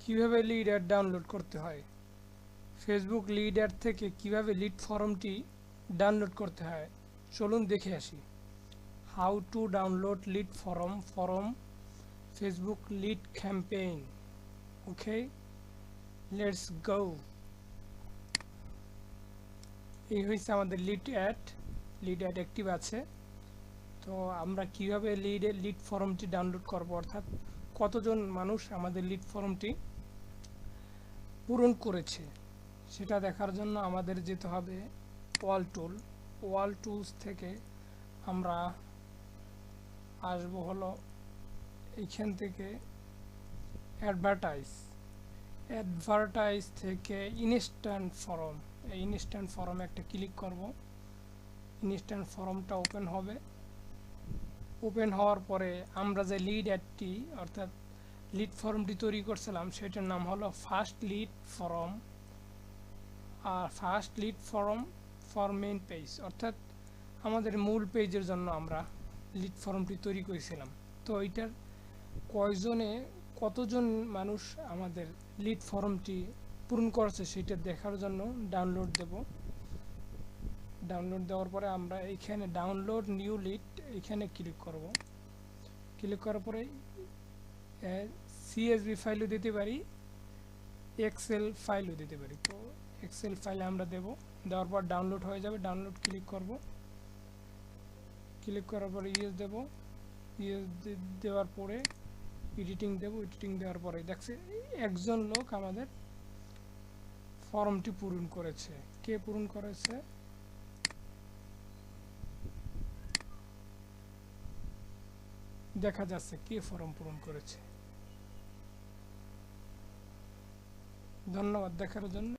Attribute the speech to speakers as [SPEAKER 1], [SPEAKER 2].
[SPEAKER 1] কিভাবে lead add download করতে হয়। ফেসবুক লিড অ্যাড থেকে কিভাবে লিড ফর্মটি ডাউনলোড করতে হয় চলুন দেখে আসি। How to download lead form Facebook lead campaign. Okay, let's go. এই হয়েছে আমাদের লিড অ্যাড অ্যাক্টিভ আছে। তো আমরা কিভাবে লিড ফর্মটি ডাউনলোড করব, অর্থাৎ কতজন মানুষ আমাদের লিড ফর্মটি পূরণ করেছে সেটা দেখার জন্য আমাদের যেতে হবে ওয়াল টুলস থেকে আমরা আসবো হলো এইখান থেকে অ্যাডভার্টাইজ থেকে ইনস্ট্যান্ট ফর্ম একটা ক্লিক করব। ইনস্ট্যান্ট ফর্মটা ওপেন হবে। ওপেন হওয়ার পরে আমরা যে লিড অ্যাডটি অর্থাৎ লিড ফর্মটি তৈরি করছিলাম সেটার নাম হলো ফার্স্ট লিড ফর্ম। আর first lead form for main page, অর্থাৎ আমাদের মূল পেজের জন্য আমরা লিড ফর্মটি তৈরি করেছিলাম। তো এইটার কতজন মানুষ আমাদের লিড ফর্মটি পূরণ করেছে সেটা দেখার জন্য ডাউনলোড দেওয়ার পরে আমরা এইখানে ডাউনলোড নিউ লিড এইখানে ক্লিক করব। ক্লিক করার পরে CSV ফাইলও দিতে পারি, এক্সেল ফাইলও দিতে পারি। তো এক্সেল ফাইলে আমরা দেওয়ার পর ডাউনলোড হয়ে যাবে। ডাউনলোড ক্লিক করব। ক্লিক করার পরে দেওয়ার পরে এডিটিং দেওয়ার পরে দেখছে একজন লোক আমাদের ফর্মটি পূরণ করেছে। কে পূরণ করেছে? দেখা যাচ্ছে কে ফর্ম পূরণ করেছে। ধন্যবাদ দেখার জন্য।